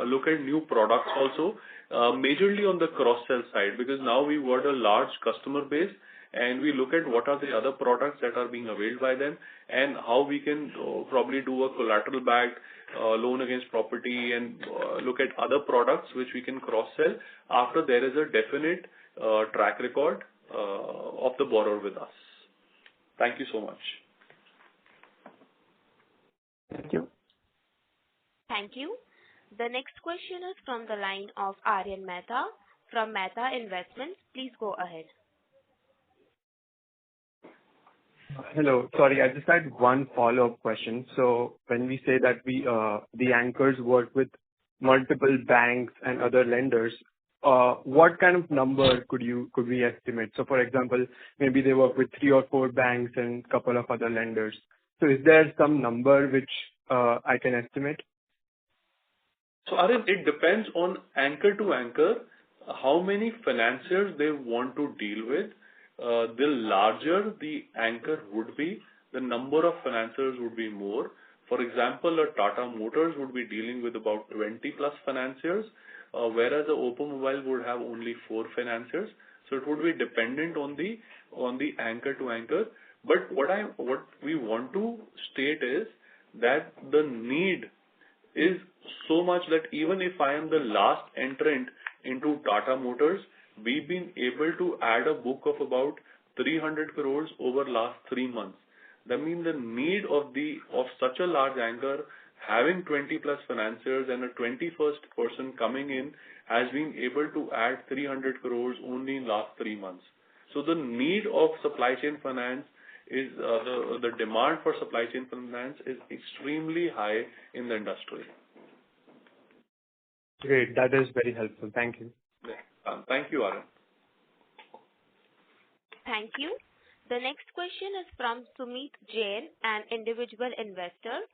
look at new products also, majorly on the cross-sell side, because now we've got a large customer base, and we look at what are the other products that are being availed by them and how we can probably do a collateral-backed loan against property and look at other products which we can cross-sell after there is a definite track record of the borrower with us. Thank you so much. Thank you. Thank you. The next question is from the line of Aryan Mehta from Mehta Investments. Please go ahead. Hello. Sorry, I just had one follow-up question. So when we say that the anchors work with multiple banks and other lenders, what kind of number could we estimate? So for example, maybe they work with 3 or 4 banks and a couple of other lenders. So is there some number which I can estimate? So Aryan, it depends on anchor to anchor, how many financiers they want to deal with. The larger the anchor would be, the number of financiers would be more. For example, a Tata Motors would be dealing with about 20 plus financiers, whereas a Automobile would have only 4 financiers. So it would be dependent on the anchor to anchor. But what we want to state is that the need is so much that even if I am the last entrant into Tata Motors, we've been able to add a book of about 300 crores over last 3 months. That means the need of such a large anchor having 20 plus financiers and a 21st person coming in has been able to add 300 crores only in last 3 months. So the need of supply chain finance is the demand for supply chain finance is extremely high in the industry. Great. That is very helpful. Thank you. Thank you, Arun. Thank you. The next question is from Sumit Jain, an individual investor.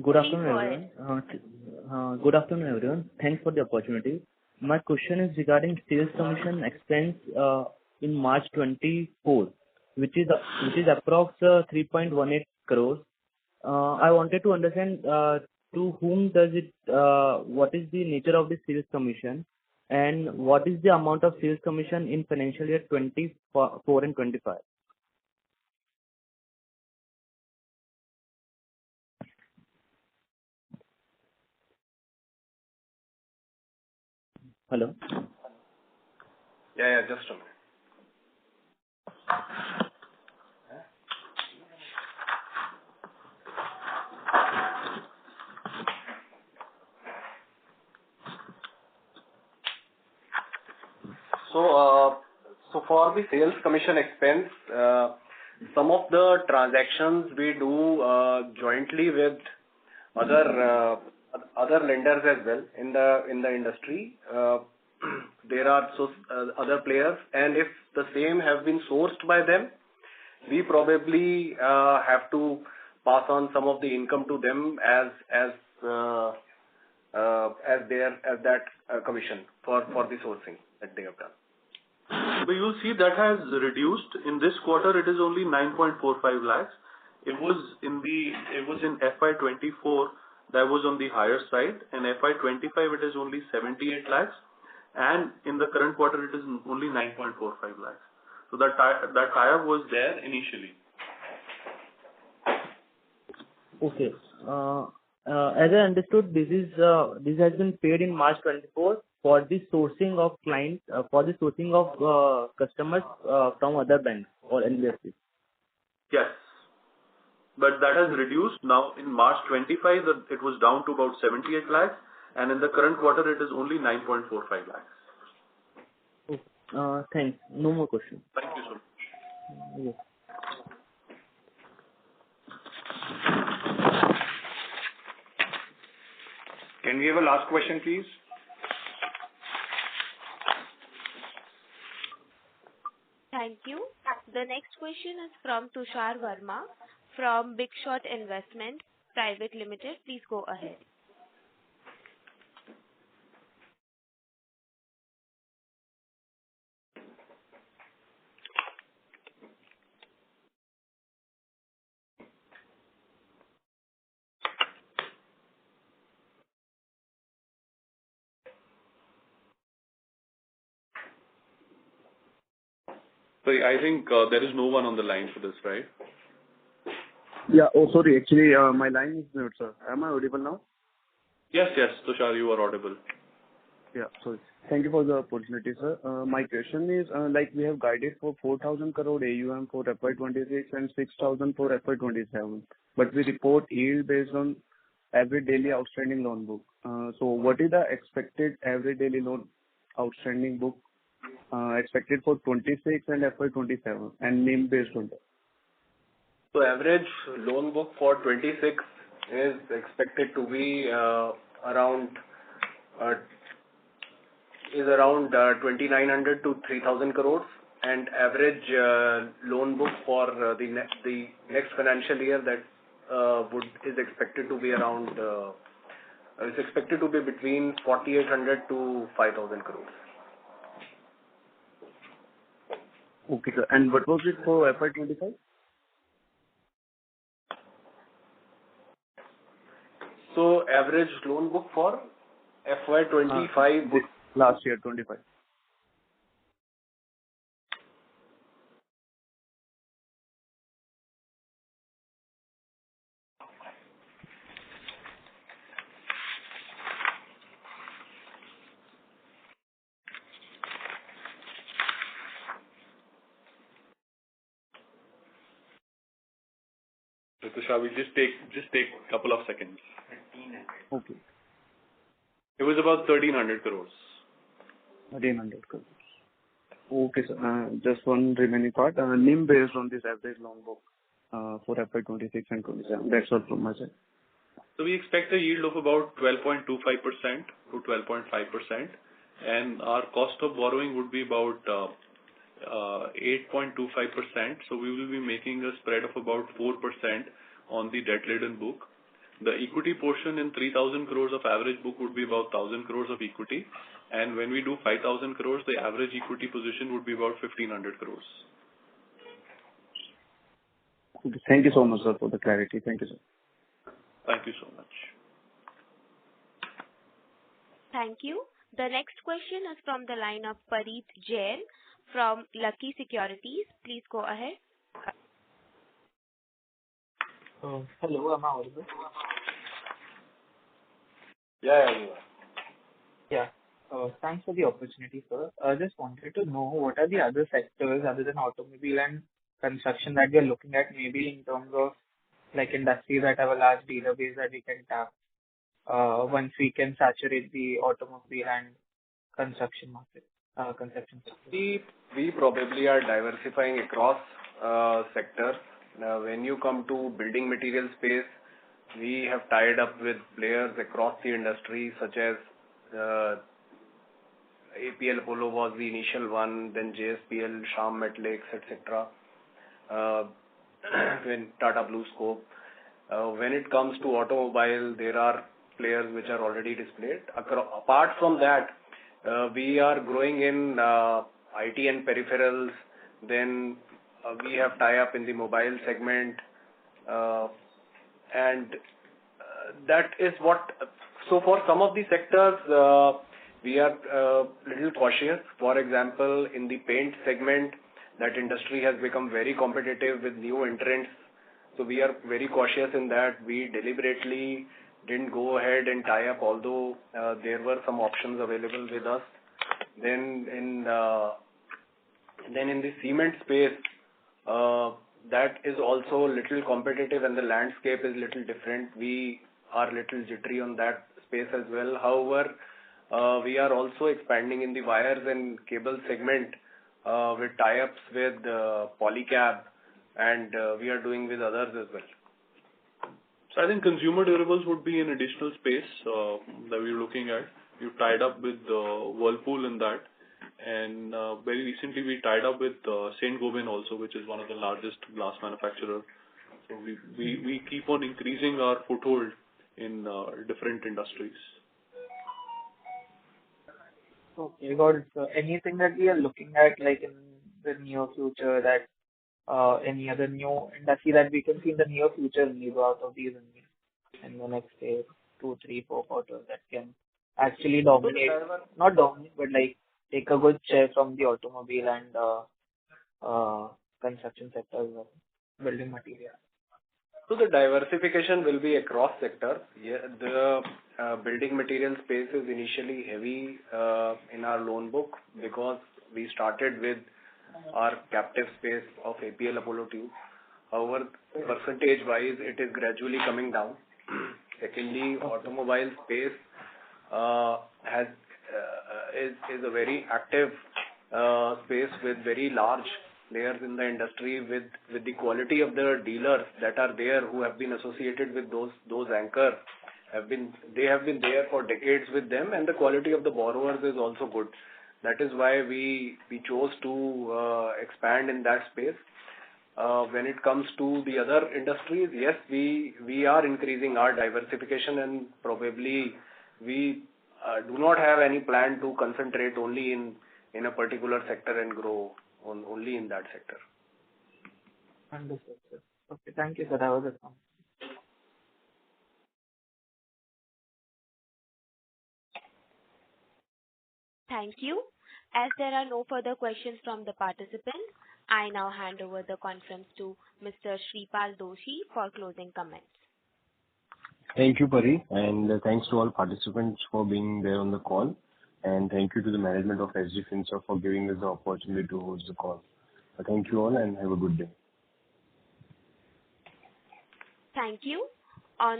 Good afternoon, everyone. Good afternoon, everyone. Thanks for the opportunity. My question is regarding sales commission expense in March 24, which is approx 3.18 crores. I wanted to understand to whom does it, what is the nature of the sales commission, and what is the amount of sales commission in financial year 24 and 25? Hello? Yeah, just a minute. So for the sales commission expense, some of the transactions we do jointly with other lenders as well in the industry. There are other players, and if the same have been sourced by them, we probably have to pass on some of the income to them as that commission for the sourcing that they have done. But you see that has reduced. In this quarter, it is only 9.45 lakhs. It was in FY24 that was on the higher side, and FY25 it is only 78 lakhs, and in the current quarter it is only 9.45 lakhs. So that tie-up was there initially. Okay. As I understood, this has been paid in March 24 for the sourcing of clients, for the sourcing of customers from other banks or NBFCs. Yes. But that has reduced. Now in March 25, it was down to about 78 lakhs, and in the current quarter it is only 9.45 lakhs. Thanks. No more questions. Thank you so much. Yes. Can we have a last question, please? Thank you. The next question is from Tushar Verma from Big Shot Investment Private Limited. Please go ahead. Sorry, I think there is no one on the line for this, right? Yeah. Oh, sorry. Actually, my line is mute, sir. Am I audible now? Yes, Tushar, you are audible. Yeah. Sorry. Thank you for the opportunity, sir. My question is, like we have guided for 4,000 crore AUM for FY26 and 6,000 for FY27, but we report yield based on average daily outstanding loan book. So what is the expected average daily loan outstanding book expected for 26 and FY27 and NIM based on that? So average loan book for 26 is expected to be around 2,900 to 3,000 crores, and average loan book for the next financial year is expected to be around between 4,800 to 5,000 crores. Okay, sir. And what was it for FY25? So average loan book for FY25 last year, 25. So Tushar, we just take a couple of seconds. Okay. It was about 1,300 crores. 1,300 crores. Okay, sir. Just one remaining part. NIM based on this average loan book for FY26 and 27. That's all from my side. So we expect a yield of about 12.25% to 12.5%, and our cost of borrowing would be about 8.25%. So we will be making a spread of about 4% on the debt-laden book. The equity portion in 3,000 crores of average book would be about 1,000 crores of equity, and when we do 5,000 crores, the average equity position would be about 1,500 crores. Okay. Thank you so much, sir, for the clarity. Thank you, sir. Thank you so much. Thank you. The next question is from the line of Parit Jain from Lucky Securities. Please go ahead. Hello, am I audible? Yeah, you are. Yeah. Thanks for the opportunity, sir. I just wanted to know what are the other sectors other than automobile and construction that we are looking at, maybe in terms of like industries that have a large database that we can tap once we can saturate the automobile and construction market, construction sector. We probably are diversifying across sectors. Now, when you come to building material space, we have tied up with players across the industry, such as APL Apollo was the initial one, then JSPL, Sham Metallics, etc. When Tata Blue Scope. When it comes to automobile, there are players which are already displayed. Apart from that, we are growing in IT and peripherals. Then we have tie-up in the mobile segment, and that is what. So for some of the sectors, we are little cautious. For example, in the paint segment, that industry has become very competitive with new entrants. So we are very cautious in that. We deliberately didn't go ahead and tie up, although there were some options available with us. Then in the cement space, that is also little competitive and the landscape is little different. We are little jittery on that space as well. However, we are also expanding in the wires and cable segment with tie-ups with Polycab, and we are doing with others as well. So I think consumer durables would be an additional space that we're looking at. We've tied up with Whirlpool in that, and very recently we tied up with Saint-Gobain also, which is one of the largest glass manufacturers. So we keep on increasing our foothold in different industries. Okay, got it. So anything that we are looking at, like in the near future, that any other new industry that we can see in the near future, maybe out of these in the next, say, 2, 3, 4 quarters that can actually dominate, not dominate, but like take a good share from the automobile and construction sectors or building material? So the diversification will be across sectors. Yeah, the building material space is initially heavy in our loan book because we started with our captive space of APL Apollo Tubes. However, percentage-wise, it is gradually coming down. Secondly, automobile space is a very active space with very large players in the industry, with the quality of the dealers that are there who have been associated with those anchors. They have been there for decades with them, and the quality of the borrowers is also good. That is why we chose to expand in that space. When it comes to the other industries, yes, we are increasing our diversification, and probably we do not have any plan to concentrate only in a particular sector and grow only in that sector. Understood, sir. Okay, thank you, sir. That was it. Thank you. As there are no further questions from the participants, I now hand over the conference to Mr. Shripal Doshi for closing comments. Thank you, Pari, and thanks to all participants for being there on the call. And thank you to the management of SG Finserve for giving us the opportunity to host the call. Thank you all and have a good day. Thank you. On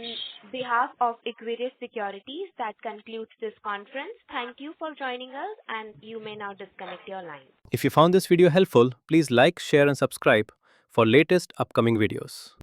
behalf of Equirus Securities, that concludes this conference. Thank you for joining us, and you may now disconnect your line. If you found this video helpful, please like, share and subscribe for latest upcoming videos.